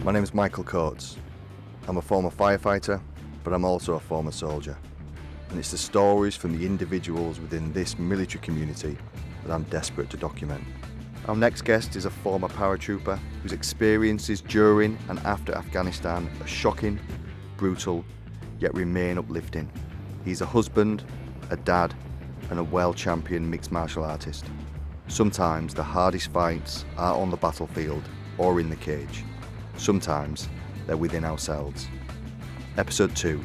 My name is Michael Coates. I'm a former firefighter, but I'm also a former soldier. And it's the stories from the individuals within this military community that I'm desperate to document. Our next guest is a former paratrooper whose experiences during and after Afghanistan are shocking, brutal, yet remain uplifting. He's a husband, a dad, and a well-championed mixed martial artist. Sometimes the hardest fights are on the battlefield or in the cage. Sometimes they're within ourselves. Episode 2,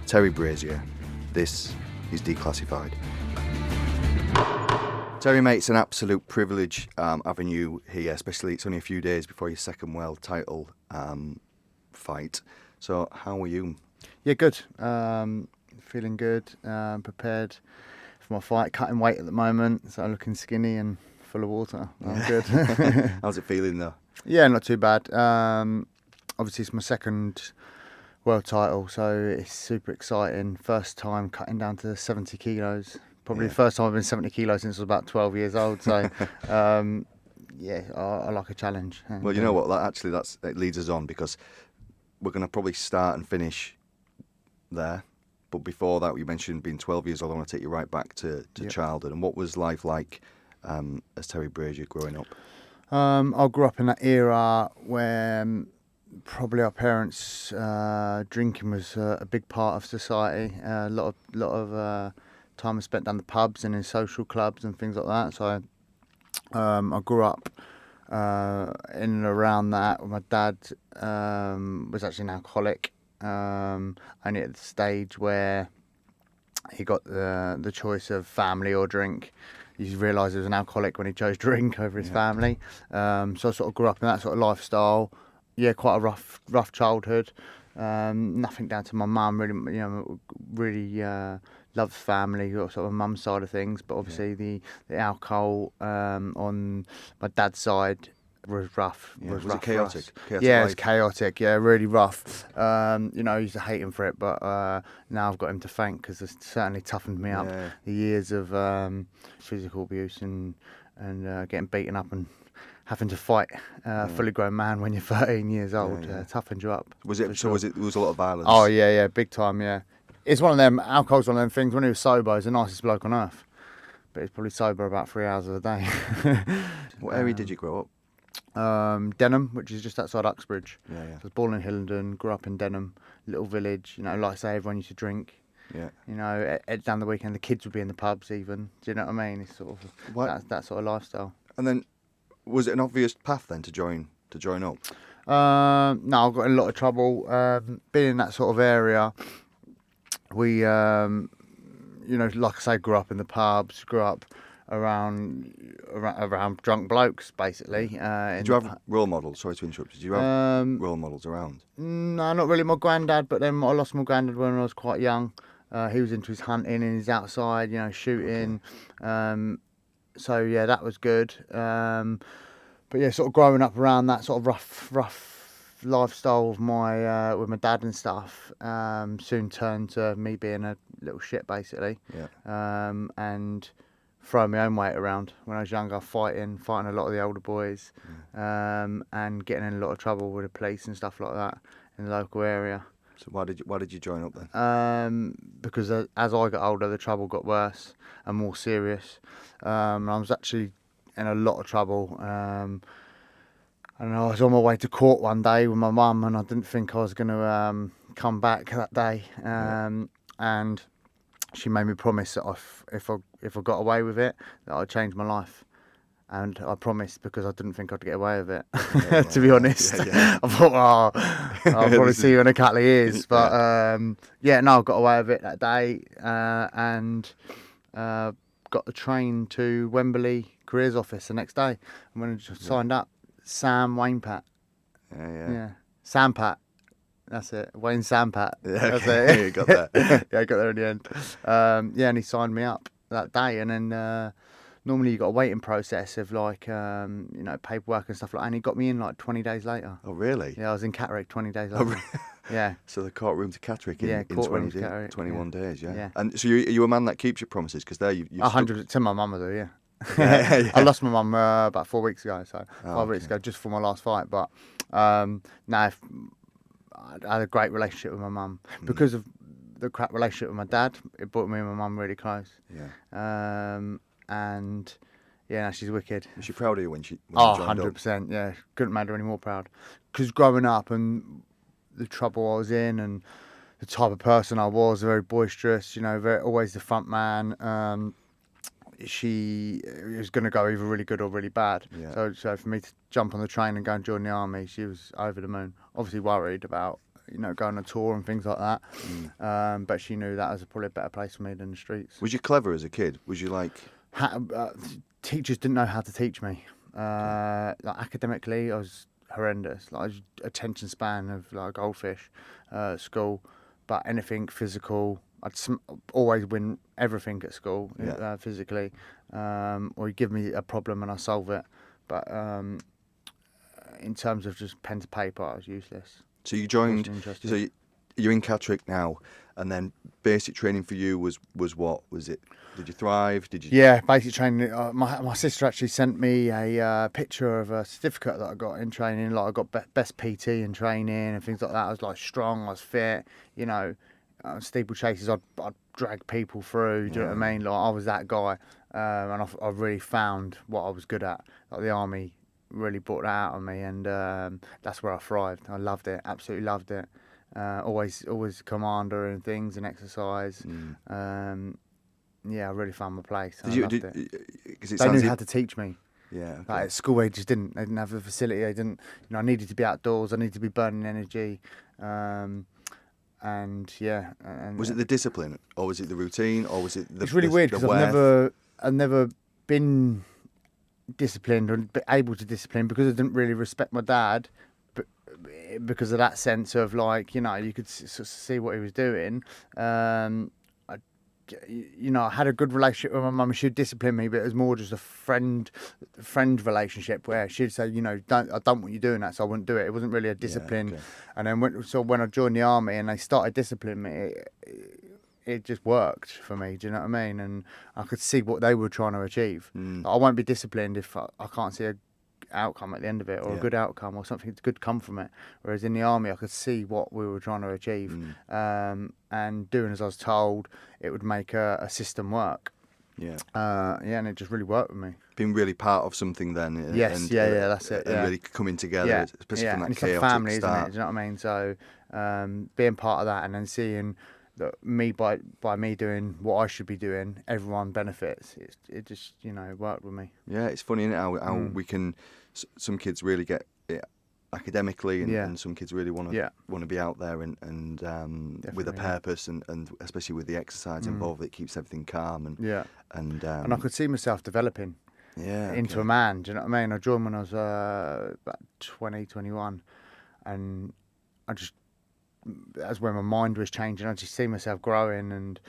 Terry Brazier. This is Declassified. Terry, mate, it's an absolute privilege having you here, especially it's only a few days before your second world title fight. So how are you? Yeah, good. Feeling good, prepared for my fight, cutting weight at the moment, so looking skinny and full of water. I'm good. How's it feeling though? Yeah, not too bad. Obviously it's my second world title, so it's super exciting. First time cutting down to 70 kilos. Probably the first time I've been 70 kilos since I was about 12 years old. So, yeah, I like a challenge. And, well, you know what? It leads us on because we're going to probably start and finish there. But before that, you mentioned being 12 years old. I want to take you right back to childhood. And what was life like as Terry Brazier growing up? I grew up in that era where probably our parents' drinking was a big part of society. A lot of time was spent down the pubs and in social clubs and things like that. So I grew up in and around that. My dad was actually an alcoholic, only at the stage where he got the choice of family or drink. He realised he was an alcoholic when he chose drink over his family. So I sort of grew up in that sort of lifestyle. Yeah, quite a rough childhood. Nothing down to my mum. Really loves family, sort of mum's side of things. But obviously the alcohol on my dad's side was rough. Yeah. Was rough it chaotic? Yeah, it was chaotic. Yeah, really rough. I used to hate him for it, but now I've got him to thank because it's certainly toughened me up. Yeah. The years of physical abuse and getting beaten up and having to fight a fully grown man when you're 13 years old toughens you up. Was it? So there was a lot of violence? Oh yeah, big time. Yeah, it's one of them. Alcohol's one of them things. When he was sober, he's the nicest bloke on earth, but he's probably sober about 3 hours a day. What area did you grow up? Denham, which is just outside Uxbridge. Yeah. So I was born in Hillingdon, grew up in Denham, little village. Like I say, everyone used to drink. Yeah. Down the weekend, the kids would be in the pubs even. Do you know what I mean? It's sort of that sort of lifestyle. And then, was it an obvious path then to join up? No, I got in a lot of trouble. Being in that sort of area, we, like I say, grew up in the pubs, grew up around drunk blokes, basically. Did you have role models? Sorry to interrupt. Did you have role models around? No, not really. My granddad, but then I lost my granddad when I was quite young. He was into his hunting and he's outside, shooting. Okay. So yeah, that was good. But yeah, sort of growing up around that sort of rough lifestyle of my with my dad and stuff, soon turned to me being a little shit basically. Yeah. And throwing my own weight around when I was younger, fighting a lot of the older boys, and getting in a lot of trouble with the police and stuff like that in the local area. So why did you join up then? Because as I got older, the trouble got worse and more serious. I was actually in a lot of trouble. And I was on my way to court one day with my mum, and I didn't think I was going to come back that day. And she made me promise that if I got away with it, that I'd change my life. And I promised because I didn't think I'd get away with it, to be honest. Yeah. I thought, I'll probably see you in a couple of years. But, I got away with it that day and got the train to Wembley Careers Office the next day. And when I just signed up, Sam Wainpat. Yeah. Sampat. That's it. Wayne Sampat. Yeah, that's it. You got that. Yeah, I got there in the end. And he signed me up that day. And then normally you got a waiting process of paperwork and stuff like that. And he got me in 20 days later. Oh, really? Yeah, I was in Catterick 20 days later. Oh, really? Yeah. So the courtroom to Catterick in 21 days, yeah? Yeah. And so are you a man that keeps your promises? Because there you've 100 to my mum I do, yeah. I lost my mum about 4 weeks ago, so 5 weeks okay. ago, just for my last fight. But no, I had a great relationship with my mum because of the crap relationship with my dad. It brought me and my mum really close. Yeah. And yeah, no, she's wicked. Was she proud of you when you Oh, joined up? 100%. Yeah, couldn't make her any more proud. Because growing up and the trouble I was in and the type of person I was, very boisterous, always the front man. She was going to go either really good or really bad. Yeah. So for me to jump on the train and go and join the army, she was over the moon. Obviously worried about going on tour and things like that. But she knew that was probably a better place for me than the streets. Was you clever as a kid? Was you like? Teachers didn't know how to teach me. Like academically, I was horrendous. Like attention span of like a goldfish at school. But anything physical, I'd always win everything at school physically. Or you give me a problem and I solve it. But in terms of just pen to paper, I was useless. So you joined. So you're in Catterick now, and then basic training for you was what? Was it? Did you thrive? Did you? Yeah, basic training. My sister actually sent me a picture of a certificate that I got in training. Like I got best PT in training and things like that. I was like strong. I was fit. Steeplechases. I'd drag people through. Do you know what I mean? Like I was that guy, and I really found what I was good at. Like the army really brought that out of me, and that's where I thrived. I loved it. Absolutely loved it. Always commander and things and exercise. Yeah, I really found my place. I loved it. They knew how to teach me. Yeah. Okay. Like at school, they just didn't. They didn't have the facility. They didn't. I needed to be outdoors. I needed to be burning energy. And yeah. Was it the discipline, or was it the routine, or was it the? It's really weird because I've never been disciplined or able to discipline because I didn't really respect my dad. But because of that sense of like, you could see what he was doing. I had a good relationship with my mum. She would discipline me, but it was more just a friend relationship where she'd say, I don't want you doing that, so I wouldn't do it. It wasn't really a discipline. Okay. And then when I joined the army and they started disciplining me, it just worked for me. Do you know what I mean? And I could see what they were trying to achieve. I won't be disciplined if I can't see a outcome at the end of it, or a good outcome, or something good come from it. Whereas in the army I could see what we were trying to achieve, and doing as I was told, it would make a system work. And it just really worked with me. Being really part of something then. That's it. And really coming together, especially from that it's chaotic like family, start. isn't it? Do you know what I mean? So being part of that and then seeing that by me doing what I should be doing, everyone benefits. It just worked with me. Yeah, it's funny, isn't it, how we can. Some kids really get it academically, and some kids really want to be out there and with a purpose, and especially with the exercise involved, it keeps everything calm and I could see myself developing into a man. Do you know what I mean? I joined when I was about 20, 21, and that's when my mind was changing. I just see myself growing and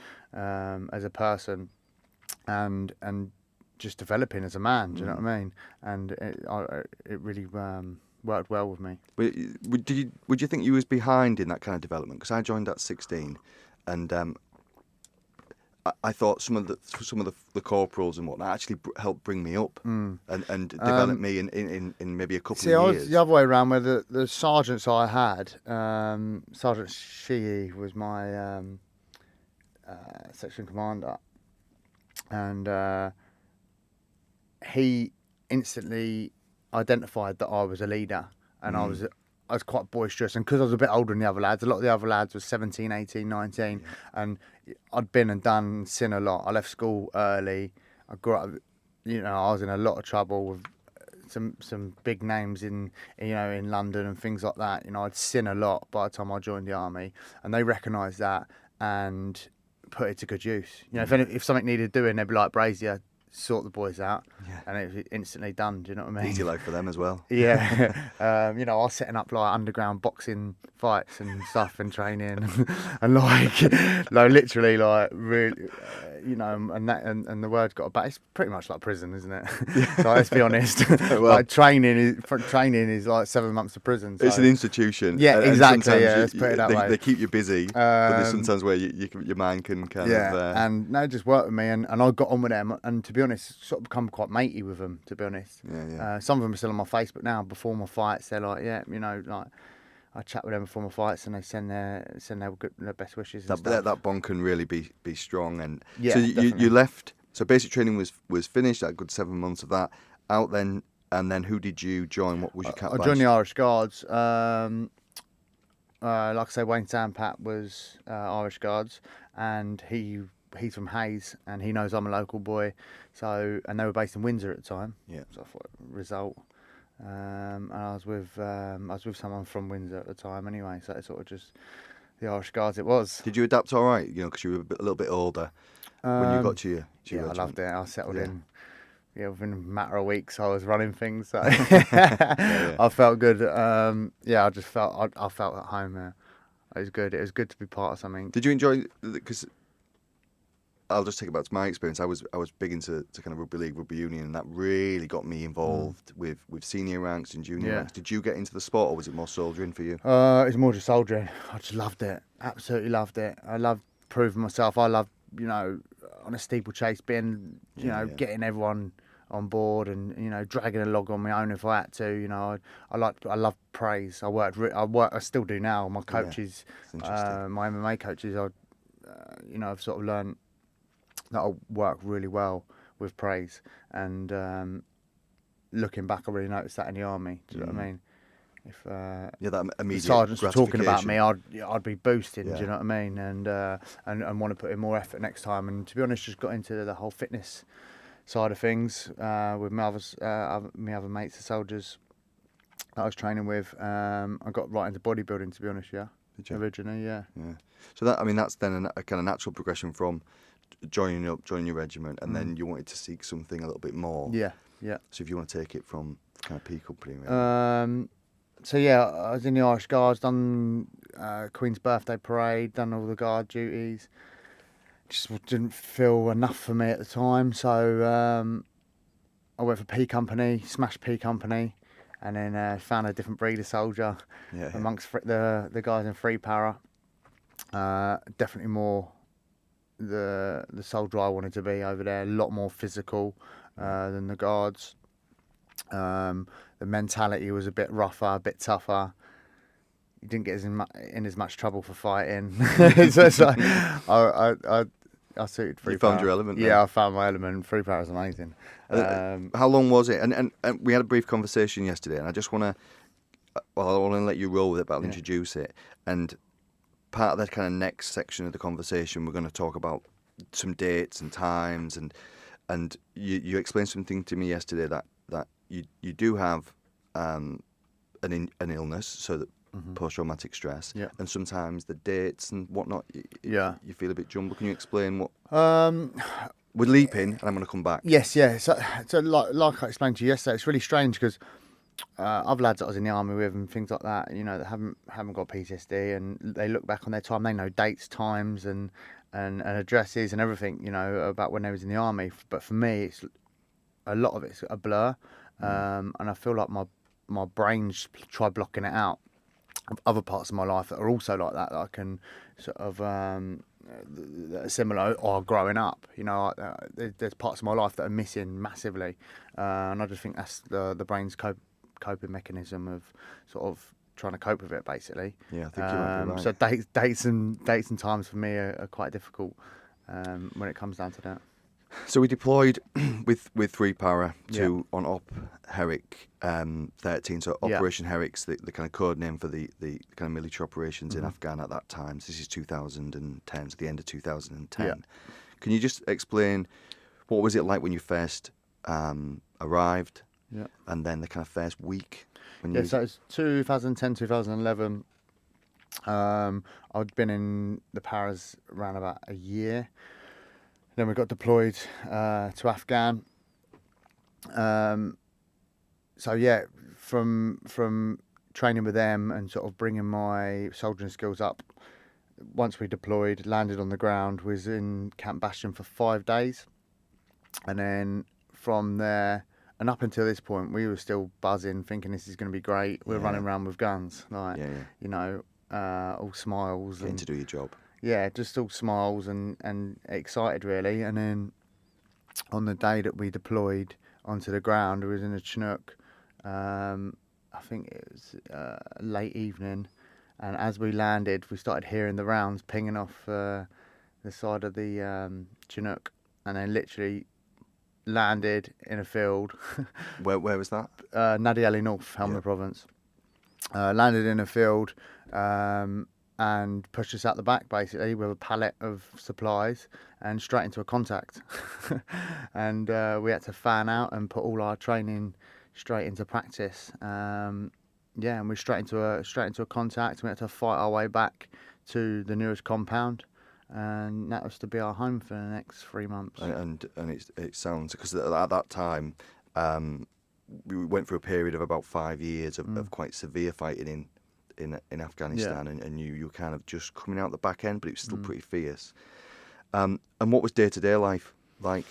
as a person, and just developing as a man. Do you know what I mean? And it really worked well with me. Would you think you was behind in that kind of development? Because I joined at 16, and I thought some of the corporals and whatnot actually helped bring me up and develop me in maybe a couple of years. I was the other way around, where the sergeants I had, Sergeant Sheehy was my section commander, and he instantly identified that I was a leader, and I was quite boisterous, and because I was a bit older than the other lads, a lot of the other lads were 17, 18, 19, and I'd been and done and seen a lot. I left school early. I grew up, I was in a lot of trouble with some big names in London and things like that. I'd seen a lot by the time I joined the army, and they recognised that and put it to good use. If something needed doing, they'd be like, Brazier, sort the boys out, and it was instantly done. Do you know what I mean? Easy life for them as well. I was setting up like underground boxing fights and stuff and training, and like literally like really, you know, and the word got about. It's pretty much like prison, isn't it? So let's be honest. Well, Like training is like 7 months of prison. So. It's an institution. Yeah, and exactly. sometimes Yeah, let's put it that way. they keep you busy, but there's Um, sometimes where your mind can kind yeah, of. and they just worked with me, and I got on with them, and to be honest, sort of become quite matey with them. To be honest, Yeah. some of them are still on my Facebook now. Before my fights, they're like, yeah, you know, like I chat with them before my fights, and they send their best wishes and stuff. That bond can really be strong, and Yeah, so definitely. you left. So basic training was finished. That good 7 months of that out then, and then who did you join? What was your cap I badge? joined the Irish Guards. Like I say, Wayne Sampat was Irish Guards, and he's from Hayes, and he knows I'm a local boy. So, and they were based in Windsor at the time. Yeah. So I thought result. And I was with someone from Windsor at the time anyway. So it's sort of just the Irish Guards. It was. Did you adapt all right? You know, because you were a little bit older when you got to your Yeah, regiment. I loved it. I settled Yeah. in. Yeah, within a matter of weeks, I was running things. So Yeah. I felt good. Yeah, I just felt I felt at home there. It was good. It was good to be part of something. Did you enjoy? Because I'll just take it back to my experience. I was big into kind of rugby league, rugby union, and that really got me involved with senior ranks and junior Yeah. ranks. Did you get into the sport, or was it more soldiering for you? It's more just soldiering. I just loved it. Absolutely loved it. I loved proving myself. I loved, you know, on a steeplechase being, you know, getting everyone on board and, you know, dragging a log on my own if I had to. You know, I love praise. I still do now. My coaches, my MMA coaches, you know, I've sort of learned that I work really well with praise. And looking back, I really noticed that in the army. Do you know what I mean? If that immediate the sergeants were talking about me, gratification. I'd be boosting. Yeah. Do you know what I mean? And want to put in more effort next time. And to be honest, just got into the whole fitness side of things with my other mates, the soldiers that I was training with. I got right into bodybuilding, to be honest. Yeah, Did you? originally, yeah. So that's then a kind of natural progression from joining your regiment, and then you wanted to seek something a little bit more. Yeah. So if you want to take it from kind of P Company, really. So yeah, I was in the Irish Guards, done Queen's birthday parade, done all the guard duties. Just didn't feel enough for me at the time, so I went for P Company, smashed P Company, and then found a different breed of soldier amongst the guys in Free Para. Definitely more the soldier I wanted to be over there. A lot more physical than the Guards. The mentality was a bit rougher, a bit tougher. You didn't get in as much trouble for fighting. so I suited Free Para. You found your element. Yeah, I found my element. Free Para was amazing. How long was it? And we had a brief conversation yesterday, and I just want to, I want to let you roll with it, but I'll introduce it. And part of that kind of next section of the conversation, we're going to talk about some dates and times, and you explained something to me yesterday that you do have an illness, so that post-traumatic stress, and sometimes the dates and whatnot, you feel a bit jumbled. Can you explain what? We're leaping, and I'm going to come back. Yes, yeah. So like I explained to you yesterday, it's really strange because other lads that I was in the army with and things like that, you know, that haven't got PTSD, and they look back on their time, they know dates, times, and addresses and everything, you know, about when they was in the army. But for me, it's a lot of it's a blur, and I feel like my brain's tried blocking it out. Other parts of my life that are also like that I can sort of that are similar or growing up, you know, there's parts of my life that are missing massively, and I just think that's the brain's coping mechanism of sort of trying to cope with it, basically. Yeah, I think you might be right. So dates and times for me are quite difficult when it comes down to that. So we deployed with Free Para to on Op Herrick 13. So Operation Herrick's the kind of code name for the kind of military operations in Afghan at that time. So this is 2010, so the end of 2010. Yeah. Can you just explain what was it like when you first arrived? Yeah. And then the kind of first week when you... So it's 2010, 2011. I'd been in the Paras around about a year. Then we got deployed to Afghan. So yeah, from training with them and sort of bringing my soldiering skills up, once we deployed, landed on the ground, was in Camp Bastion for 5 days, and then from there and up until this point, we were still buzzing, thinking this is going to be great. We're running around with guns, like you know, all smiles Getting and to do your job. yeah, just all smiles and excited really. And then on the day that we deployed onto the ground, it was in a Chinook. I think it was late evening, and as we landed, we started hearing the rounds pinging off the side of the Chinook, and then literally landed in a field. Where was that? Nadi Ali North, Helmand Province. Landed in a field and pushed us out the back basically with a pallet of supplies and straight into a contact. And we had to fan out and put all our training straight into practice. And we're straight into a contact. We had to fight our way back to the nearest compound, and that was to be our home for the next 3 months. And it sounds, because at that time we went through a period of about 5 years of quite severe fighting in Afghanistan, and you were kind of just coming out the back end, but it was still pretty fierce. And what was day-to-day life like?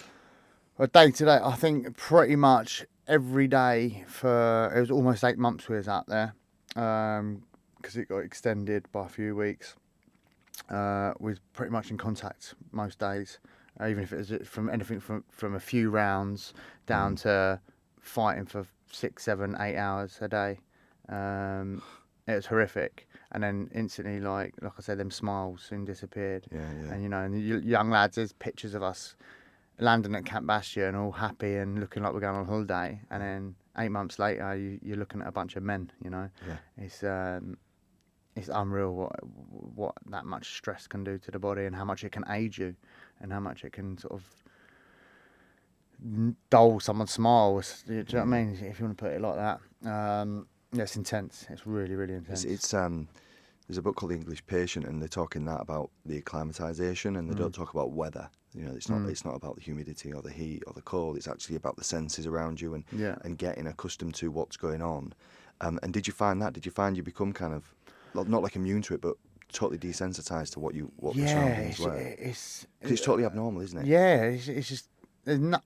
Well, day-to-day, I think pretty much every day for, it was almost 8 months we was out there, because it got extended by a few weeks. We was pretty much in contact most days, even if it was from anything from a few rounds down to fighting for 6, 7, 8 hours a day. It was horrific, and then instantly, like I said, them smiles soon disappeared. And you know, and the young lads, there's pictures of us landing at Camp Bastion, all happy and looking like we're going on holiday, and then 8 months later, you're looking at a bunch of men. You know, it's unreal what that much stress can do to the body, and how much it can age you, and how much it can sort of dull someone's smiles. Do you know what I mean? If you want to put it like that. It's intense. It's really, really intense. It's there's a book called The English Patient, and they're talking that about the acclimatisation, and they don't talk about weather. You know, it's not about the humidity or the heat or the cold. It's actually about the senses around you and getting accustomed to what's going on. And did you find that? Did you find you become kind of not like immune to it, but totally desensitised to what the surroundings were? Because it's totally abnormal, isn't it? Yeah, it's just there's not.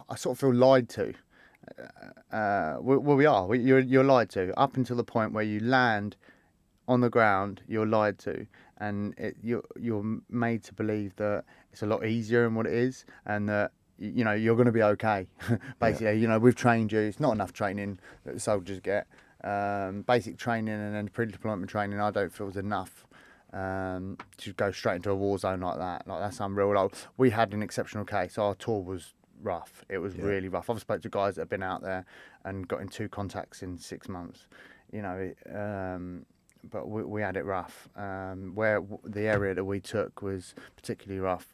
I sort of feel lied to. We are. You're lied to up until the point where you land on the ground. You're lied to, and you're made to believe that it's a lot easier than what it is, and that you know you're going to be okay. Basically, you know, we've trained you. It's not enough training that the soldiers get. Basic training and then pre-deployment training, I don't feel is enough to go straight into a war zone like that. Like, that's unreal. Like, we had an exceptional case. Our tour was rough. It was really rough. I've spoken to guys that have been out there and got in 2 contacts in 6 months. You know, but we had it rough. Where the area that we took was particularly rough.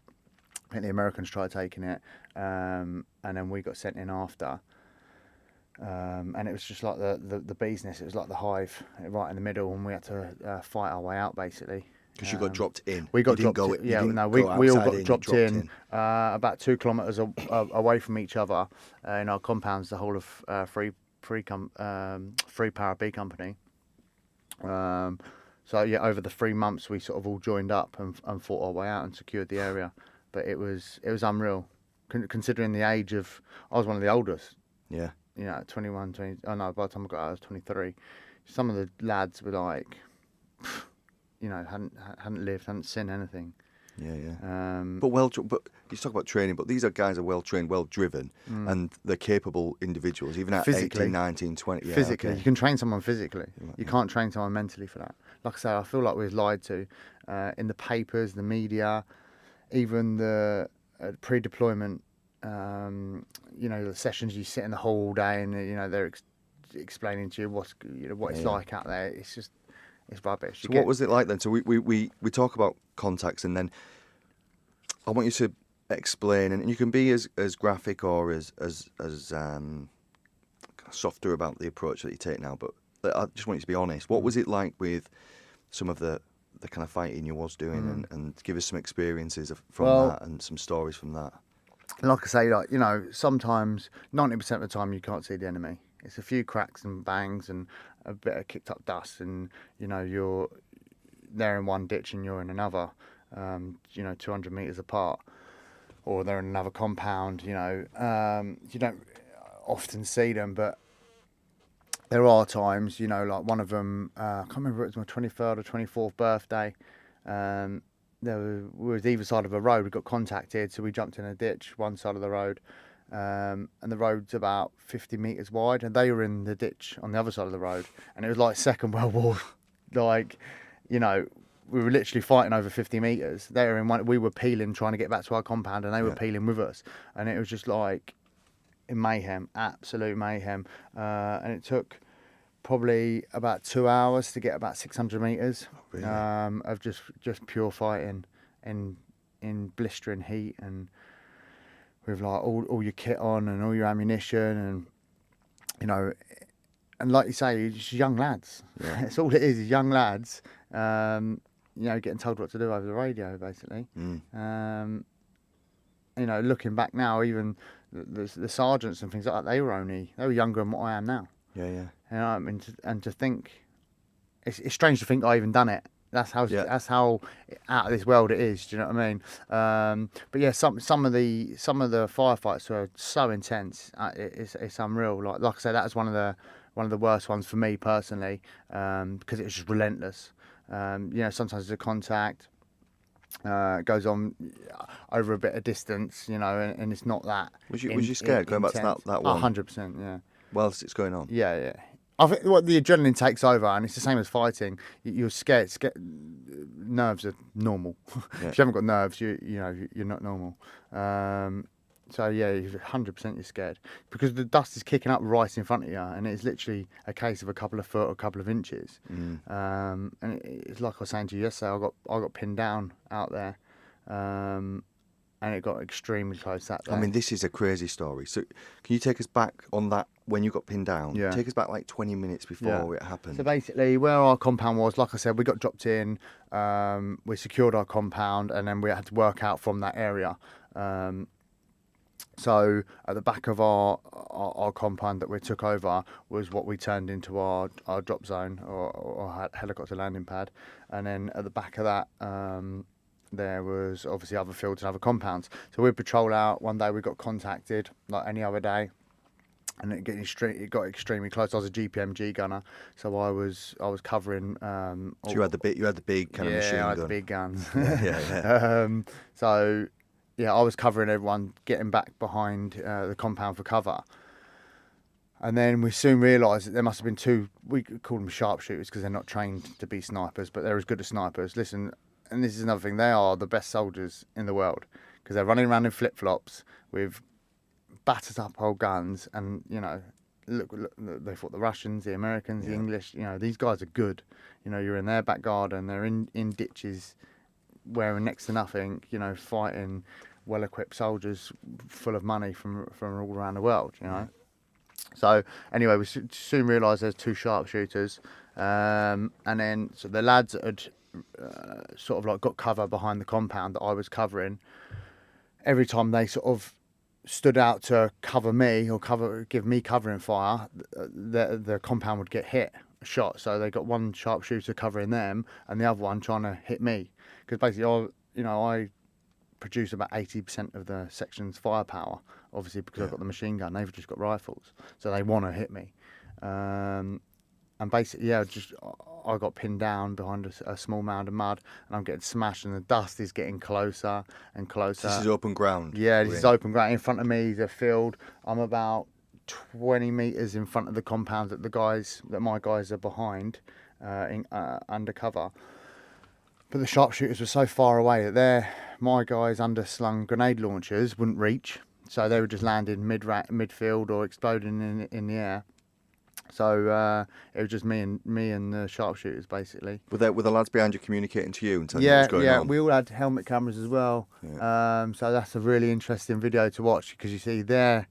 I think the Americans tried taking it, and then we got sent in after. And it was just like the bee's nest. It was like the hive right in the middle, and we had to fight our way out basically. Because you got dropped in. We got dropped in. Yeah, no, we all got dropped in about 2 kilometres away from each other in our compounds. The whole of Free Power B Company. So yeah, over the 3 months, we sort of all joined up and fought our way out and secured the area. But it was unreal, considering the age of. I was one of the oldest. Yeah. You know, 21, 20. Oh no, by the time I got out, I was 23. Some of the lads were like, you know, hadn't lived, hadn't seen anything. Yeah. But you talk about training, but these are guys are well trained, well driven, and they're capable individuals, even at physically, 18, 19, 20. Yeah, physically, okay. You can train someone physically. You can't train someone mentally for that. Like I say, I feel like we was lied to in the papers, the media, even the pre-deployment. You know, the sessions you sit in the hall all day, and you know they're explaining to you what it's like out there. It's just rubbish. So what was it like then? So we talk about contacts, and then I want you to explain, and you can be as graphic or as softer about the approach that you take now. But I just want you to be honest. What was it like with some of the kind of fighting you was doing, and give us some experiences from that and some stories from that. Like I say, like, you know, sometimes 90% of the time you can't see the enemy. It's a few cracks and bangs and a bit of kicked up dust, and you know they're in one ditch and you're in another, 200 metres apart, or they're in another compound. You don't often see them, but there are times, like one of them, I can't remember if it was my 23rd or 24th birthday. We was either side of a road. We got contacted, so we jumped in a ditch, one side of the road, and the road's about 50 metres wide, and they were in the ditch on the other side of the road, and it was like Second World War, like, we were literally fighting over 50 metres. They were in one, we were peeling, trying to get back to our compound, and they were peeling with us, and it was just like in mayhem, absolute mayhem, and it took probably about 2 hours to get about 600 metres of just pure fighting in blistering heat, and with like all your kit on and all your ammunition, and like you say, it's just young lads. Yeah. It's all it is young lads, getting told what to do over the radio, basically. Looking back now, even the sergeants and things like that, they were younger than what I am now. Yeah. And to think, it's strange to think I even done it. That's how out of this world it is. Do you know what I mean? But yeah, some of the firefights were so intense. It's unreal. Like I said, that was one of the worst ones for me personally, because it was just relentless. Sometimes the contact goes on over a bit of distance, and it's not that. Was you scared going back to that one? 100%, yeah. Whilst it's going on. Yeah. I think the adrenaline takes over, and it's the same as fighting. You're scared. Nerves are normal. Yeah. If you haven't got nerves, you're not normal. So yeah, 100% you're scared, because the dust is kicking up right in front of you, and it's literally a case of a couple of foot or a couple of inches. And it's like I was saying to you yesterday. I got pinned down out there, and it got extremely close that day. I mean, this is a crazy story. So can you take us back on that, when you got pinned down? Yeah. Take us back like 20 minutes before it happened. So basically, where our compound was, like I said, we got dropped in, we secured our compound, and then we had to work out from that area. So at the back of our compound that we took over was what we turned into our drop zone, or helicopter landing pad. And then at the back of that, there was obviously other fields and other compounds. So we'd patrol out. One day we got contacted, like any other day, and it got extremely close. I was a GPMG gunner, so I was covering. So you had the big kind of machine gun. Yeah, I had the big guns. Yeah. So yeah, I was covering everyone, getting back behind the compound for cover. And then we soon realised that there must have been two. We call them sharpshooters because they're not trained to be snipers, but they're as good as snipers. Listen. And this is another thing, they are the best soldiers in the world, because they're running around in flip-flops with battered up old guns, and look, they fought the Russians, the Americans, the English. These guys are good. You're in their back garden, they're in ditches wearing next to nothing, fighting well-equipped soldiers full of money from all around the world. So anyway, we soon realised there's two sharpshooters, and then so the lads had sort of like got cover behind the compound that I was covering. Every time they sort of stood out to cover me or give me covering fire, the compound would get shot. So they got one sharpshooter covering them and the other one trying to hit me, because basically I produce about 80% of the section's firepower, obviously, because I've got the machine gun. They've just got rifles, so they want to hit me. And basically, I got pinned down behind a small mound of mud, and I'm getting smashed, and the dust is getting closer and closer. This is open ground. Yeah, this is open ground. In front of me is a field. I'm about 20 metres in front of the compound that my guys are behind, undercover. But the sharpshooters were so far away that my guys underslung grenade launchers wouldn't reach, so they were just landing midfield or exploding in the air. So it was just me and the sharpshooters, basically. Were the lads behind you communicating to you and telling you what was going on? Yeah, we all had helmet cameras as well. Yeah. So that's a really interesting video to watch, because you see their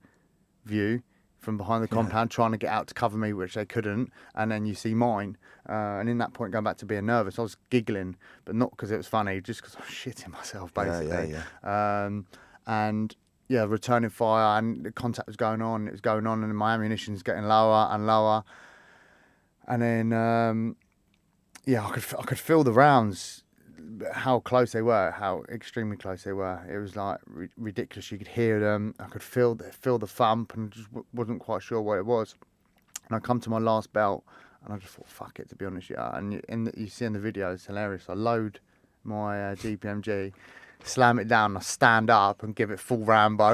view from behind the compound trying to get out to cover me, which they couldn't, and then you see mine. And in that point, going back to being nervous, I was giggling, but not because it was funny, just because I was shitting myself, basically. And yeah, returning fire, and the contact was going on. It was going on, and my ammunition's getting lower and lower. And then, yeah, I could feel the rounds, how close they were, how extremely close they were. It was like ridiculous. You could hear them. I could feel the thump, and just wasn't quite sure what it was. And I come to my last belt, and I just thought, fuck it, to be honest. Yeah, and you see in the video, it's hilarious. I load my GPMG, slam it down, I stand up and give it full Rambo,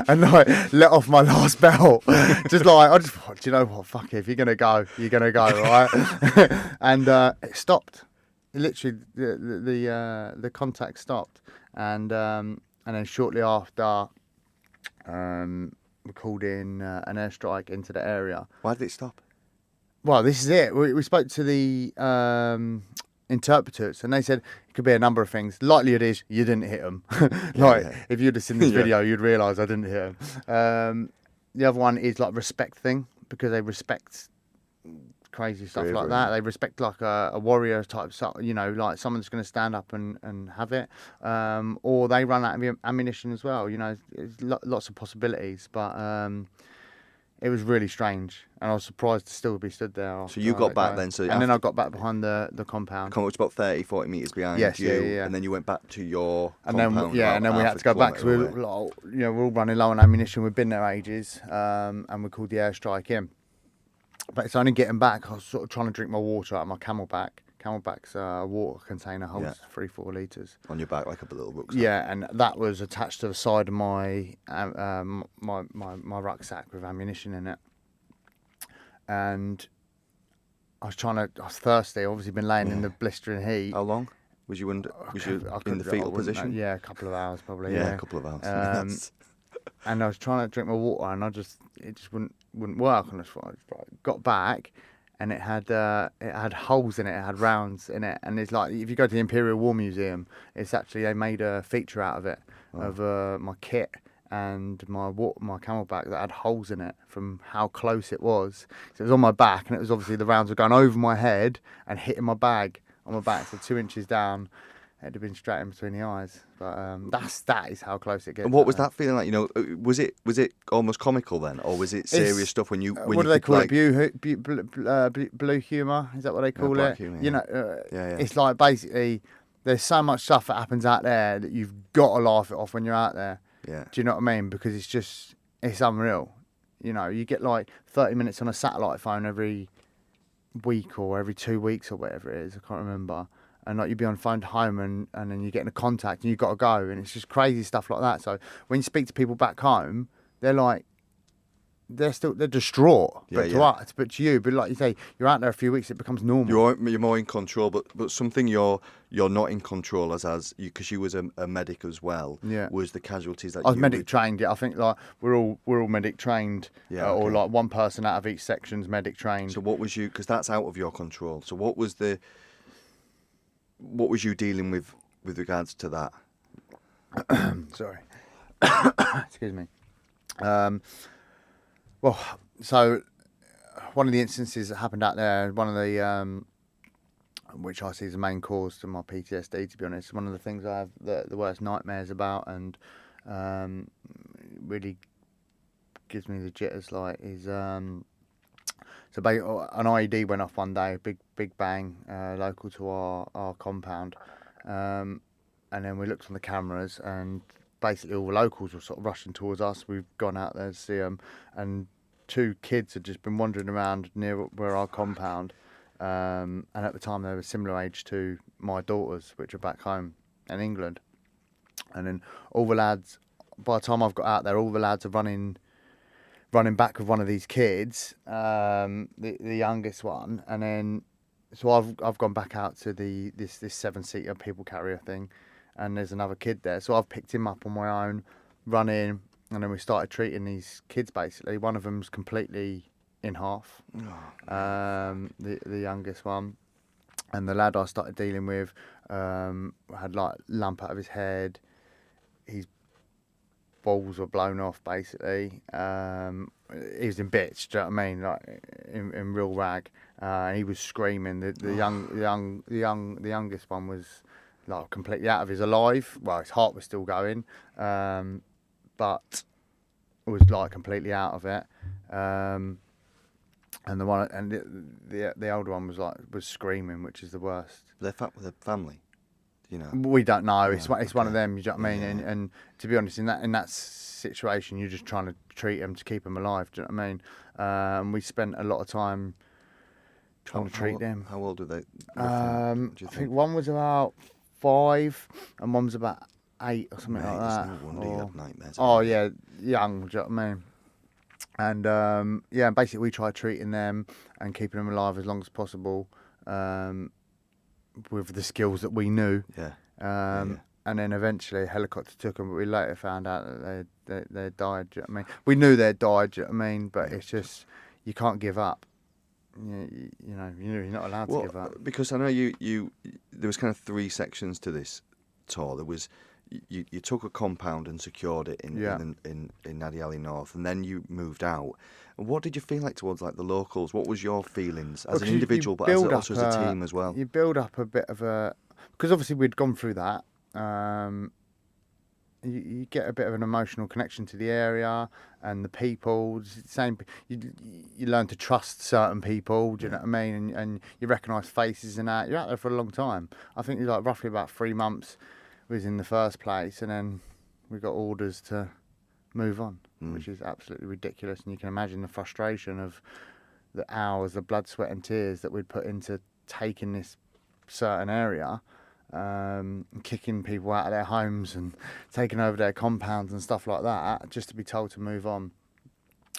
and like let off my last belt. Just like, I just thought, do you know what? Fuck it, if you're gonna go, right? And it stopped. It literally, the contact stopped, and then shortly after, we called in an airstrike into the area. Why did it stop? Well, this is it. We spoke to the interpreters, and they said it could be a number of things. Likelihood is you didn't hit them. If you'd have seen this video, you'd realise I didn't hit them. The other one is like respect thing, because they respect crazy stuff like that. They respect like a warrior type, like someone that's going to stand up and have it. Or they run out of ammunition as well. There's lots of possibilities, but it was really strange, and I was surprised to still be stood there. So you got back then? And then I got back behind the compound. Which about 30, 40 metres behind you. Yeah. And then you went back to your and compound. And then we had to go back, because we're all running low on ammunition. We've been there ages, and we called the airstrike in. But it's only getting back. I was sort of trying to drink my water out of my Camelback. Camelback's a water container, holds 3-4 litres. On your back like a little rucksack. Yeah, and that was attached to the side of my my rucksack with ammunition in it. And I was thirsty. Obviously, been laying in the blistering heat. How long was you in the fetal position? Yeah, a couple of hours probably. Yeah, a couple of hours. And I was trying to drink my water, and it just wouldn't work. And I got back, and it had holes in it. It had rounds in it, and it's like, if you go to the Imperial War Museum, it's actually, they made a feature out of it, of my kit and my Camelback that had holes in it from how close it was. So it was on my back, and it was obviously the rounds were going over my head and hitting my bag on my back, so 2 inches down. It'd have been straight in between the eyes, but that is how close it gets. And what was that feeling like? Was it almost comical then, or was it serious stuff when you? What do they call it? Blue humour? Is that what they call it? Humour, It's like, basically, there's so much stuff that happens out there that you've got to laugh it off when you're out there. Yeah. Do you know what I mean? Because it's unreal. You get like 30 minutes on a satellite phone every week or every 2 weeks or whatever it is. I can't remember. And like, you'd be on phone home, and then you get in a contact, and you've got to go, and it's just crazy stuff like that. So when you speak to people back home, they're like, they're distraught. But to you, like you say, you're out there a few weeks, it becomes normal. You're more in control, but something you're not in control as you, because you was a medic as well. Yeah. Was the casualties that I was medic trained. Yeah, I think like we're all medic trained. Yeah. Or like one person out of each section's medic trained. So what was you? Because that's out of your control. So what was you dealing with regards to that? Sorry. Excuse me. Well, so one of the instances that happened out there, one of the which I see as the main cause to my PTSD, to be honest, one of the things I have the worst nightmares about, and really gives me the jitters, like, is an IED went off one day, big bang, local to our compound, and then we looked on the cameras, and basically all the locals were sort of rushing towards us. We've gone out there to see them, and 2 kids had just been wandering around near where our compound, and at the time they were similar age to my daughters, which are back home in England. And then all the lads, by the time I've got out there, all the lads are running back with one of these kids, the youngest one, and then so I've gone back out to this 7-seater people carrier thing, and there's another kid there, so I've picked him up on my own, run in, and then we started treating these kids. Basically, one of them's completely in half, the youngest one, and the lad I started dealing with had like lump out of his head, his balls were blown off, basically. He was in bits, do you know what I mean? Like in real rag. And he was screaming. The youngest one was like completely out of his alive. Well, his heart was still going, but was like completely out of it. And And the older one was screaming, which is the worst. Their family, you know. We don't know. It's No, it's one of okay. them. You know what I mean? Yeah. And to be honest, in that situation, you're just trying to treat them to keep them alive. Do you know what I mean? And we spent a lot of time trying to treat them. How old were they? Roughly, I do you think one was about 5 and one was about 8 or something Mate, like there's that. no wonder you have nightmares. Oh yeah, young. Do you know what I mean? And yeah, basically we tried treating them and keeping them alive as long as possible, with the skills that we knew. Yeah. And then eventually a helicopter took them, but we later found out that they died. Do you know what I mean? We knew they'd died. Do you know what I mean? But it's just, you can't give up. You know, you're not allowed to give up. Because I know you there was kind of 3 sections to this tour. There was you took a compound and secured it in Nadi Ali North, and then you moved out. What did you feel like towards like the locals? What was your feelings as an individual, but also as a team as well? You build up a bit of a, because obviously we'd gone through that. You get a bit of an emotional connection to the area and the people. It's the same. You learn to trust certain people. Do you know what I mean? And you recognise faces and that. You're out there for a long time. I think like roughly about 3 months was in the first place, and then we got orders to move on, which is absolutely ridiculous. And you can imagine the frustration of the hours of blood, sweat, and tears that we'd put into taking this certain area. Kicking people out of their homes and taking over their compounds and stuff like that, just to be told to move on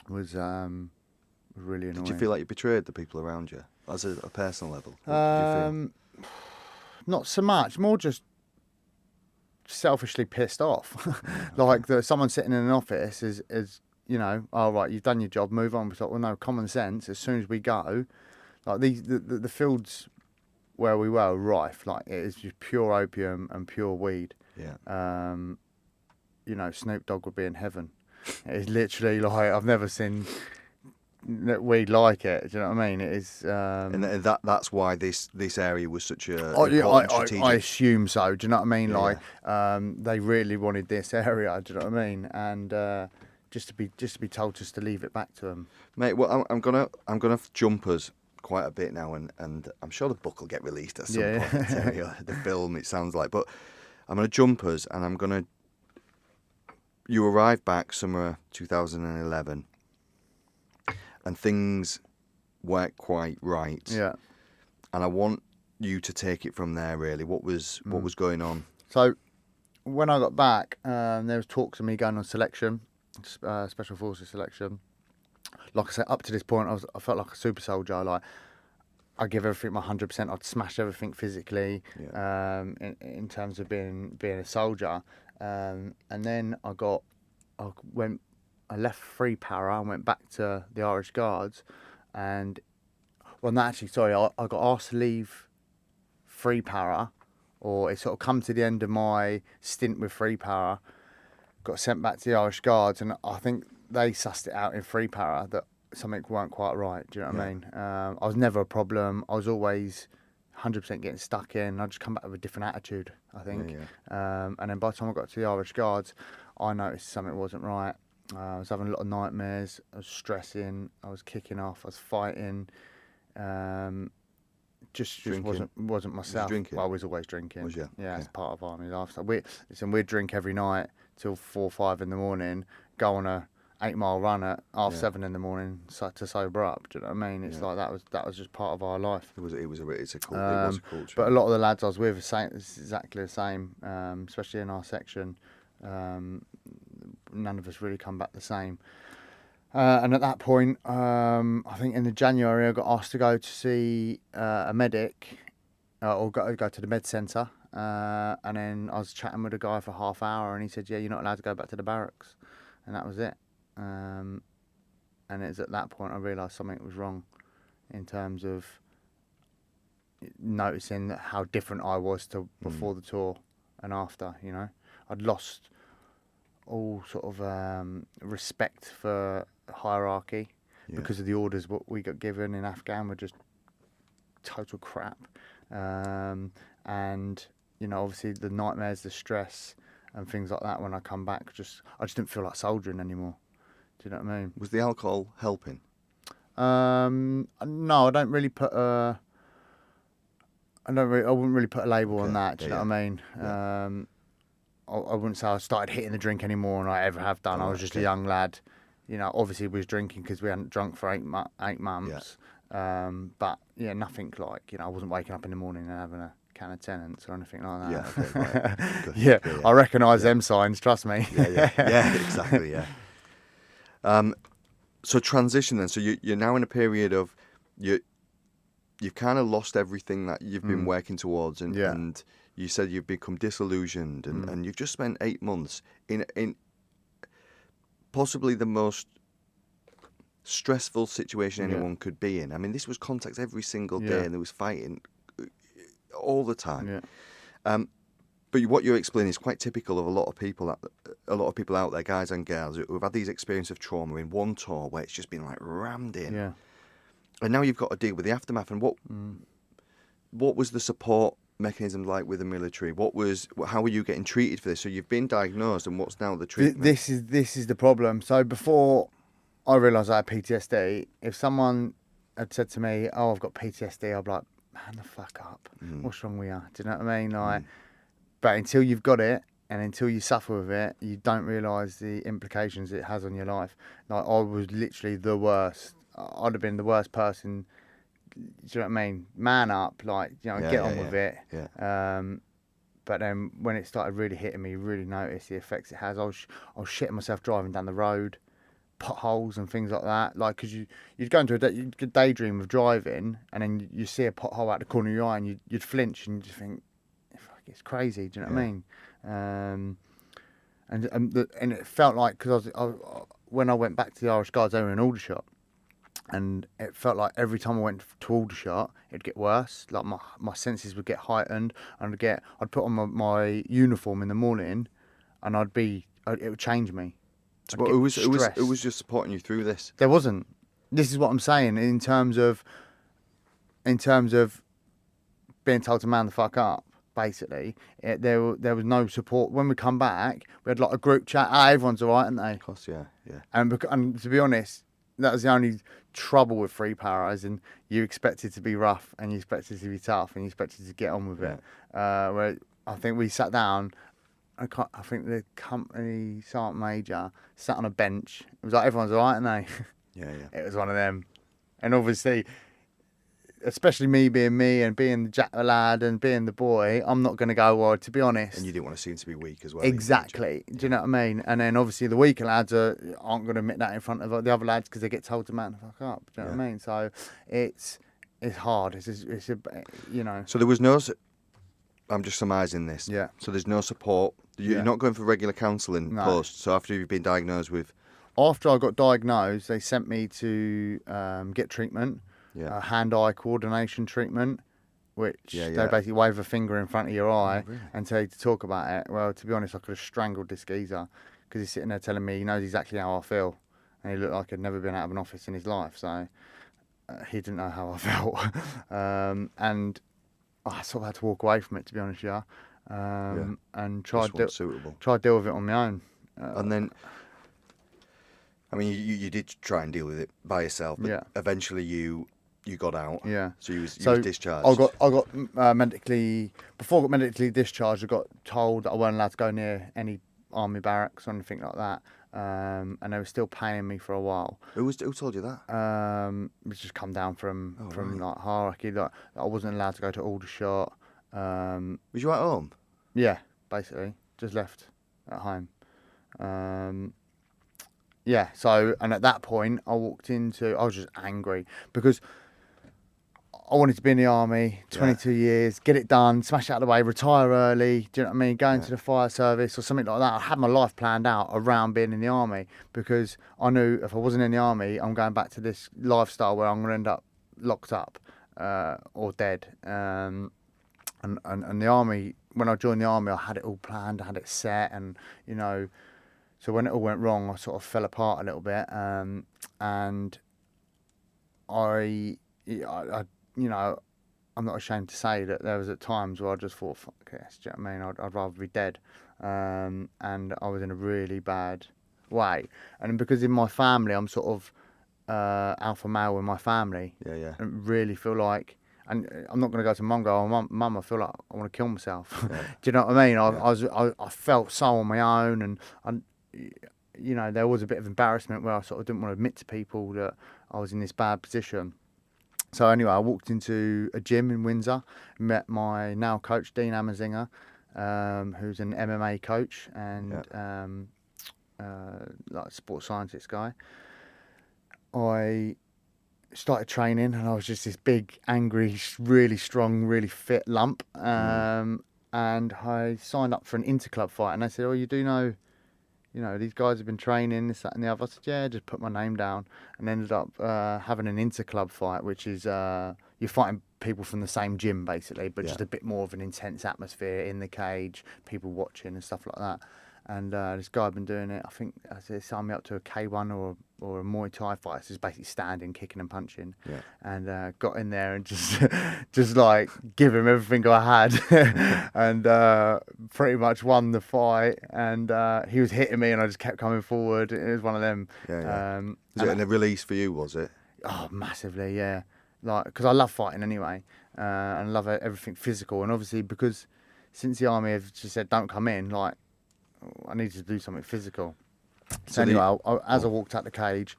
was really annoying. Did you feel like you betrayed the people around you as a personal level? What did you feel? Not so much, more just selfishly pissed off. Like someone sitting in an office is you know, oh right, you've done your job, move on. We thought, well no, common sense. As soon as we go, like the fields where we were rife, like it is just pure opium and pure weed. Yeah. You know, Snoop Dogg would be in heaven. It is literally like, I've never seen weed like it. Do you know what I mean? It is. And that's why this area was such a important strategic. I assume so. Do you know what I mean? Yeah. Like, they really wanted this area. Do you know what I mean? And just to be told just to leave it back to them. Mate, well, I'm gonna jump us quite a bit now, and I'm sure the book will get released at some point. The film, it sounds like, but I'm gonna jump us, and you arrived back summer 2011, and things weren't quite right. Yeah. And I want you to take it from there. Really, what was going on? So when I got back, there was talks of me going on selection, special forces selection. Like I said, up to this point, I felt like a super soldier. Like, I'd give everything my 100%. I'd smash everything physically, in terms of being a soldier. And then I left Free Para and went back to the Irish Guards. And I got asked to leave Free Para, or it sort of come to the end of my stint with Free Para. Got sent back to the Irish Guards, and I think they sussed it out in Free Para that something weren't quite right. Do you know what I mean? I was never a problem. I was always 100% getting stuck in. I just come back with a different attitude, I think. And then by the time I got to the Irish Guards, I noticed something wasn't right. I was having a lot of nightmares. I was stressing. I was kicking off. I was fighting. Just wasn't myself. Drinking? Well, I was always drinking. Was you? Yeah, Okay. it's part of Army lifestyle. We'd drink every night till 4 or 5 in the morning. Go on a 8-mile run at 7:30 in the morning to sober up. Do you know what I mean? It's like that was just part of our life. It was a culture. But a lot of the lads I was with it's exactly the same, especially in our section. None of us really come back the same. And at that point, I think in the January, I got asked to go to see a medic, or go to the med centre. And then I was chatting with a guy for half hour, and he said, "Yeah, you're not allowed to go back to the barracks," and that was it. And it was at that point I realised something was wrong, in terms of noticing how different I was to before the tour and after. You know, I'd lost all sort of respect for hierarchy because of the orders what we got given in Afghan were just total crap. And you know, obviously the nightmares, the stress and things like that when I come back, I just didn't feel like soldiering anymore. Do you know what I mean? Was the alcohol helping? No, I don't really put a. I wouldn't really put a label on that. Do you know what I mean? Yeah. I wouldn't say I started hitting the drink any more than I ever have done. Oh, I was right, just okay. a young lad. You know, obviously we was drinking because we hadn't drunk for 8 months. But yeah, nothing like, I wasn't waking up in the morning and having a can of Tennent's or anything like that. Yeah, okay, right. Good. Yeah, Yeah, yeah. I recognise Yeah. them signs. Trust me. Yeah, exactly, yeah. So transition then. So you're now in a period of you've kind of lost everything that you've been working towards, and you said you've become disillusioned, and you've just spent 8 months in possibly the most stressful situation anyone could be in. I mean, this was contact every single day, and there was fighting all the time. Yeah. But what you're explaining is quite typical of a lot of people out there, guys and girls, who have had these experiences of trauma in one tour where it's just been like rammed in. Yeah. And now you've got to deal with the aftermath. And what was the support mechanism like with the military? How were you getting treated for this? So you've been diagnosed, and what's now the treatment? This is the problem. So before I realised I had PTSD, if someone had said to me, "Oh, I've got PTSD," I'd be like, "Man, the fuck up! What's wrong with you?" Do you know what I mean? Like, but until you've got it and until you suffer with it, you don't realise the implications it has on your life. Like, I was literally the worst. I'd have been the worst person. Do you know what I mean? Man up, like, get on with it. Yeah. But then when it started really hitting me, you really noticed the effects it has. I was shitting myself driving down the road, potholes and things like that. Like, because you'd go into you'd daydream of driving, and then you see a pothole out the corner of your eye, and you'd flinch, and you'd think, "Fuck, it's crazy." Do you know what I mean? And it felt like, because when I went back to the Irish Guards, they were in Aldershot. And it felt like every time I went to Aldershot, it'd get worse. Like, my senses would get heightened, and I'd put on my uniform in the morning, and it would change me. So who was just supporting you through this? There wasn't. This is what I'm saying in terms of being told to man the fuck up. Basically, there was no support. When we come back, we had like a group chat. Everyone's all right, aren't they? Of course, yeah. And to be honest, that was the only trouble with free power, as in you expected to be rough, and you expected to be tough, and you expected to get on with it. Where I think we sat down, I think the company sergeant major sat on a bench. It was like, everyone's all right, aren't they? Yeah. It was one of them. And obviously, especially me being me and being the jack lad and being the boy, I'm not going to go, well, to be honest. And you didn't want to seem to be weak as well. Exactly. Do you know what I mean? And then obviously the weaker lads aren't going to admit that in front of the other lads because they get told to man the fuck up. Do you know what I mean? So it's hard. So there was no. I'm just surmising this. Yeah. So there's no support. You're not going for regular counselling post. So after you've been diagnosed with. After I got diagnosed, they sent me to get treatment. Hand-eye coordination treatment, which they basically wave a finger in front of your eye and tell you to talk about it. Well, to be honest, I could have strangled this geezer because he's sitting there telling me he knows exactly how I feel, and he looked like he'd never been out of an office in his life, so he didn't know how I felt. And I sort of had to walk away from it, to be honest, and try to deal with it on my own. And then, I mean, you did try and deal with it by yourself, but eventually you got out. Yeah. So you was discharged. I got medically, before I got medically discharged, I got told that I wasn't allowed to go near any army barracks or anything like that. And they were still paying me for a while. Who told you that? It's just come down from like hierarchy. Like, I wasn't allowed to go to Aldershot. Was you at home? Yeah, basically. Just left at home. So, and at that point, I was just angry because I wanted to be in the army, 22 years, get it done, smash it out of the way, retire early, do you know what I mean? Go into the fire service or something like that. I had my life planned out around being in the army because I knew if I wasn't in the army, I'm going back to this lifestyle where I'm going to end up locked up or dead. And the army, when I joined the army, I had it all planned, I had it set, and, so when it all went wrong, I sort of fell apart a little bit, and I'm not ashamed to say that there was at times where I just thought, fuck this, do you know what I mean? I'd rather be dead, and I was in a really bad way. And because in my family, I'm sort of alpha male in my family. Yeah. And really feel like, and I'm not going to go to mum and go, oh, mum, I feel like I want to kill myself. Yeah. Do you know what I mean? Yeah. I felt so on my own, and you know, there was a bit of embarrassment where I sort of didn't want to admit to people that I was in this bad position. So anyway, I walked into a gym in Windsor, met my now coach, Dean Amerzinger, who's an MMA coach and like a sports scientist guy. I started training and I was just this big, angry, really strong, really fit lump. And I signed up for an interclub fight, and they said, "Oh, you do know, you know, these guys have been training, this, that, and the other." I said, "Yeah," just put my name down, and ended up having an interclub fight, which is you're fighting people from the same gym basically, but just a bit more of an intense atmosphere in the cage, people watching and stuff like that. And this guy had been doing it. I think they signed me up to a K1 or a Muay Thai fight. So it's basically standing, kicking and punching. Yeah. And got in there and just like give him everything I had, and pretty much won the fight. And he was hitting me, and I just kept coming forward. It was one of them. Yeah. Was it a release for you? Was it? Oh, massively, yeah. Like, because I love fighting anyway, and I love everything physical. And obviously, because since the army have just said don't come in, like, I needed to do something physical. So anyway, as I walked out the cage,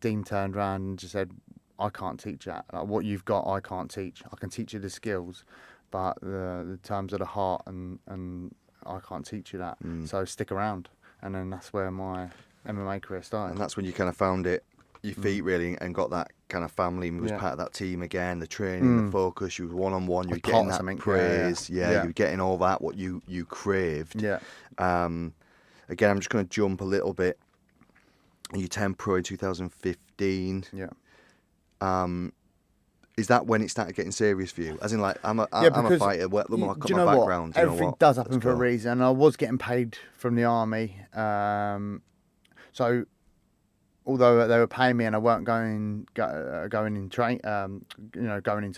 Dean turned around and just said, "I can't teach that. Like, what you've got, I can't teach. I can teach you the skills, but the terms of the heart and I can't teach you that. So stick around." And then that's where my MMA career started. And that's when you kind of found your feet really, and got that kind of family, and was part of that team again, the training, the focus, you were one-on-one, you were getting that praise, you were getting all that, what you craved. Yeah. Again, I'm just going to jump a little bit. You turned pro in 2015. Yeah. Is that when it started getting serious for you? As in, like, I'm a fighter. Look, I've got my background. What? Everything does happen for a reason. I was getting paid from the army, so although they were paying me and I weren't going into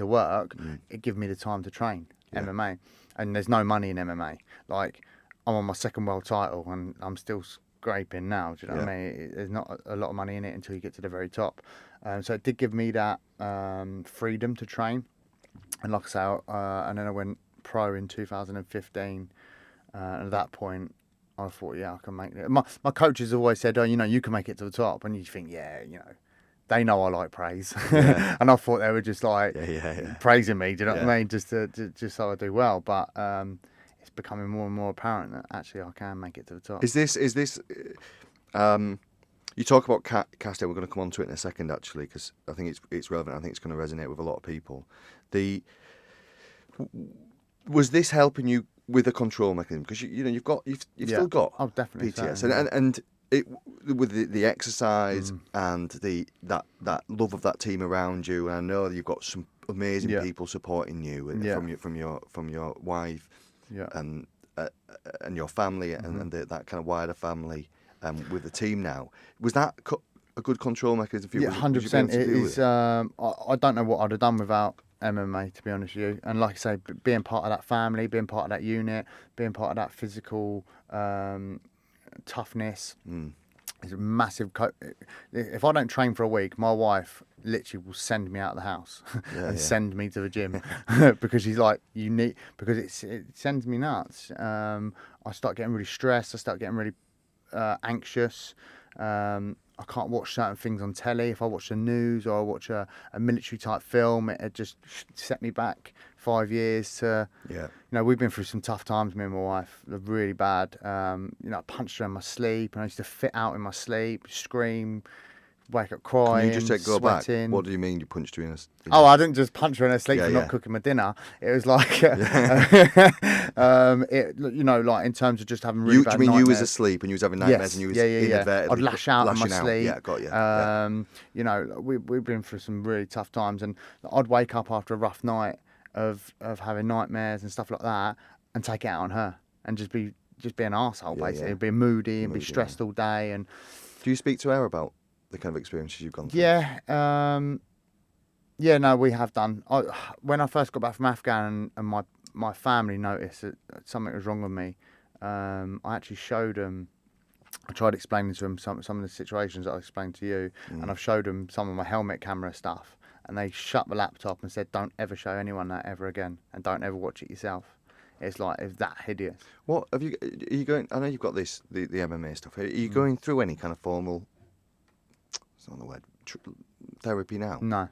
work, it gave me the time to train MMA. And there's no money in MMA. Like, I'm on my second world title and I'm still scraping now. Do you know what I mean? There's not a lot of money in it until you get to the very top. So it did give me that freedom to train. And like I say, and then I went pro in 2015. And at that point, I thought, yeah, I can make it. My coaches always said, "Oh, you know, you can make it to the top." And you think, yeah, you know, they know I like praise. And I thought they were just like praising me, do you know what I mean? Just so I do well. But it's becoming more and more apparent that actually I can make it to the top. Is this you talk about casting, we're going to come on to it in a second actually, because I think it's relevant. I think it's going to resonate with a lot of people. Was this helping you with a control mechanism? Because you've still got definitely PTS, so, and it with the exercise and that love of that team around you, and I know that you've got some amazing people supporting you from your wife and your family and that kind of wider family with the team now. Was that a good control mechanism for you? Yeah, 100%. It is. I don't know what I'd have done without MMA, to be honest with you. And like I say, being part of that family, being part of that unit, being part of that physical toughness is a massive. If I don't train for a week, my wife literally will send me out of the house send me to the gym because she's like, you need, because it sends me nuts. I start getting really stressed. I start getting really anxious. I can't watch certain things on telly. If I watch the news or I watch a military type film, it just set me back 5 years to, we've been through some tough times, me and my wife. They're really bad. I punched her in my sleep, and I used to fit out in my sleep, scream, wake up crying, Can you just go sweating. back? What do you mean you punched her in her sleep? Oh, I didn't just punch her in her sleep for not cooking my dinner. It was like, like in terms of just having really bad nightmares. You was asleep and you was having nightmares and you was inadvertently I'd lash out in my sleep. Yeah, got you. We've been through some really tough times, and I'd wake up after a rough night of having nightmares and stuff like that, and take it out on her, and just be an arsehole, basically. Be moody and be stressed all day. And do you speak to her about the kind of experiences you've gone through? No, we have done. When I first got back from Afghan and my family noticed that something was wrong with me, I actually showed them I tried explaining to them some of the situations that I explained to you, and I've showed them some of my helmet camera stuff, and they shut the laptop and said, "Don't ever show anyone that ever again, and don't ever watch it yourself." It's like, it's that hideous. What have you? Are you going? I know you've got the MMA stuff. Are you going through any kind of formal? It's not the word. Therapy now. No.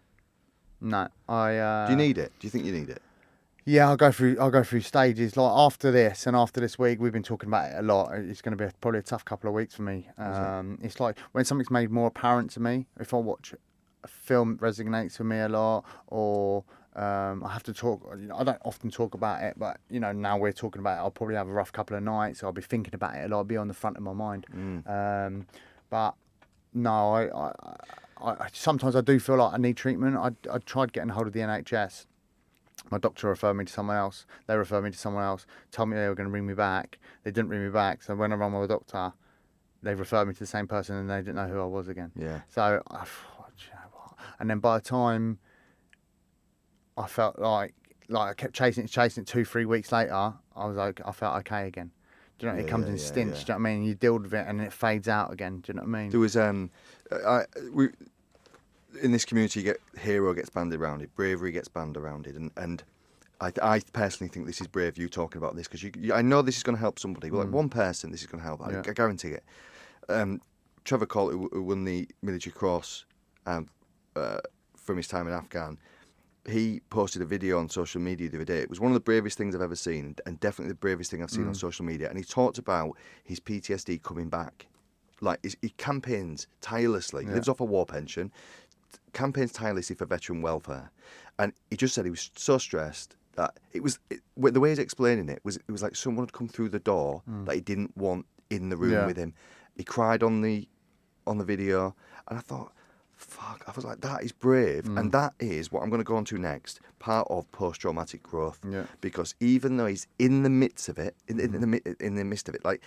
Do you need it? Do you think you need it? Yeah, I'll go through stages. Like after this week, we've been talking about it a lot. It's going to be probably a tough couple of weeks for me. It's like when something's made more apparent to me. If I watch a film that resonates with me a lot, or I have to talk. I don't often talk about it, but now we're talking about it. I'll probably have a rough couple of nights. I'll be thinking about it a lot. It'll be on the front of my mind. But no, I sometimes I do feel like I need treatment. I tried getting hold of the NHS. My doctor referred me to someone else. They referred me to someone else. Told me they were going to ring me back. They didn't ring me back. So when I rang my doctor, they referred me to the same person, and they didn't know who I was again. Yeah. So, and then by the time I felt like I kept chasing it 2-3 weeks later, I felt okay again. Do you know, it comes in stints. Do you know what I mean? You deal with it and it fades out again. Do you know what I mean? There was in this community, you get hero gets banded around it, bravery gets banded around it, and I personally think this is brave. You talking about this because I know this is going to help somebody. Like one person, this is going to help. I guarantee it. Trevor Colt, who won the Military Cross from his time in Afghan, he posted a video on social media the other day. It was one of the bravest things I've ever seen, and definitely the bravest thing I've seen on social media. And he talked about his PTSD coming back. Like he campaigns tirelessly. He lives off a war pension. Campaigns tirelessly for veteran welfare, and he just said he was so stressed that the way he's explaining it was like someone had come through the door that he didn't want in the room with him. He cried on the video, and I thought, fuck, I was like, that is brave, and that is what I'm going to go on to next, part of post-traumatic growth, because even though he's in the midst of it, in the midst of it, like,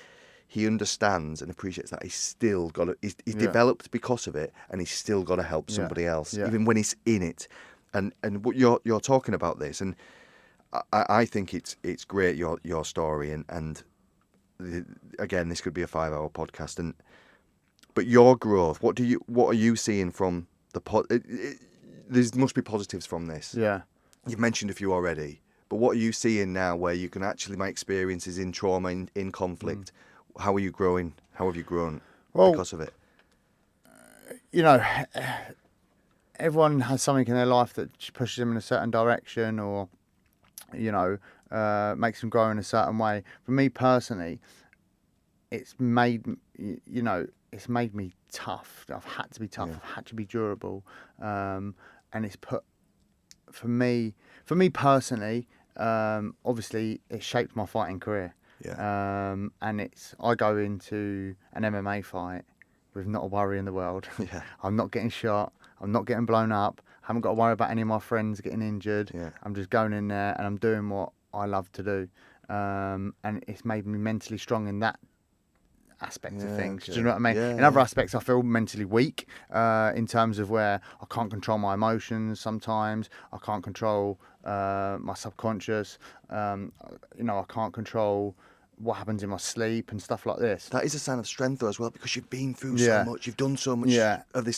he understands and appreciates that he's still got to, he's developed because of it, and he's still got to help somebody else, even when he's in it. And what you're talking about this, and I think it's great, your story, and again, this could be a 5-hour podcast, but your growth, what are you seeing from the there must be positives from this. Yeah, you've mentioned a few already, but what are you seeing now where you can actually, my experiences in trauma, in conflict. How are you growing? How have you grown because of it? Everyone has something in their life that pushes them in a certain direction, or makes them grow in a certain way. For me personally, it's made me tough. I've had to be tough. I've had to be durable, and it's put for me personally. Obviously, it shaped my fighting career. And I go into an MMA fight with not a worry in the world. I'm not getting shot. I'm not getting blown up. I haven't got to worry about any of my friends getting injured. I'm just going in there and I'm doing what I love to do. And it's made me mentally strong in that aspect of things. Do you know what I mean? In other aspects, I feel mentally weak in terms of where I can't control my emotions sometimes. I can't control my subconscious. I can't control what happens in my sleep and stuff like this. That is a sign of strength though as well, because you've been through so much, you've done so much of this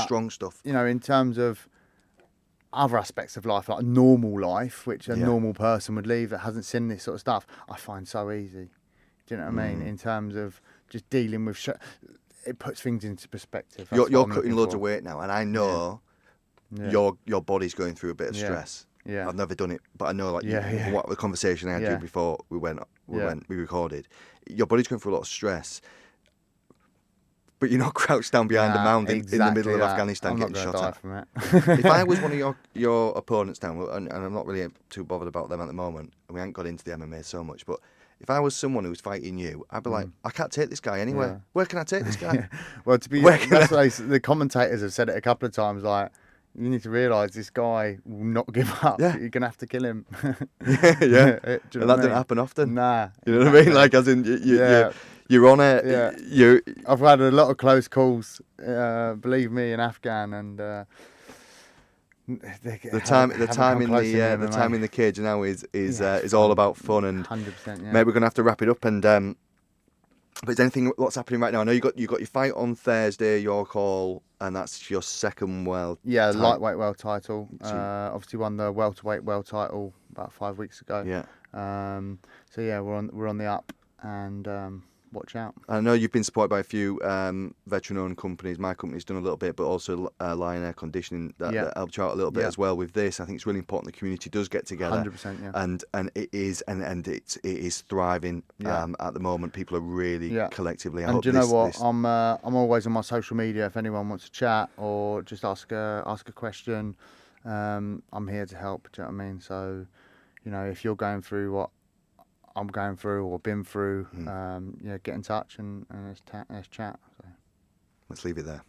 strong stuff. In terms of other aspects of life, like normal life, which a normal person would leave that hasn't seen this sort of stuff, I find so easy. Do you know what I mean? In terms of just dealing with it puts things into perspective. You're cutting loads of weight now, and I know your body's going through a bit of stress. I've never done it, but I know what the conversation I had you before we recorded. Your body's going through a lot of stress, but you're not crouched down behind a mound in the middle of Afghanistan getting shot at. From it. If I was one of your opponents now, and I'm not really too bothered about them at the moment, and we haven't got into the MMA so much, but if I was someone who was fighting you, I'd be like, I can't take this guy anywhere. Yeah. Where can I take this guy? Well, the commentators have said it a couple of times, like, you need to realise this guy will not give up. You're going to have to kill him. And that doesn't happen often. Nah. You know what I mean? Like, as in, you're on it. Yeah. I've had a lot of close calls, believe me, in Afghan, and the time in the cage now is all about fun, and 100%. Mate, we're gonna have to wrap it up, and But is anything what's happening right now? I know you got your fight on Thursday, York Hall, and that's your second world. Yeah, lightweight world title. So- Obviously won the welterweight world title about 5 weeks ago. Yeah. So yeah, we're on the up, and watch out. I know you've been supported by a few veteran-owned companies. My company's done a little bit, but also Lion Air Conditioning that helped you out a little bit as well with this. I think it's really important the community does get together. 100%, yeah. And it is thriving at the moment. People are really collectively. And do you know what? I'm always on my social media. If anyone wants to chat or just ask a question, I'm here to help. Do you know what I mean? So, you know, if you're going through what I'm going through or been through, get in touch and let's chat. So. Let's leave it there.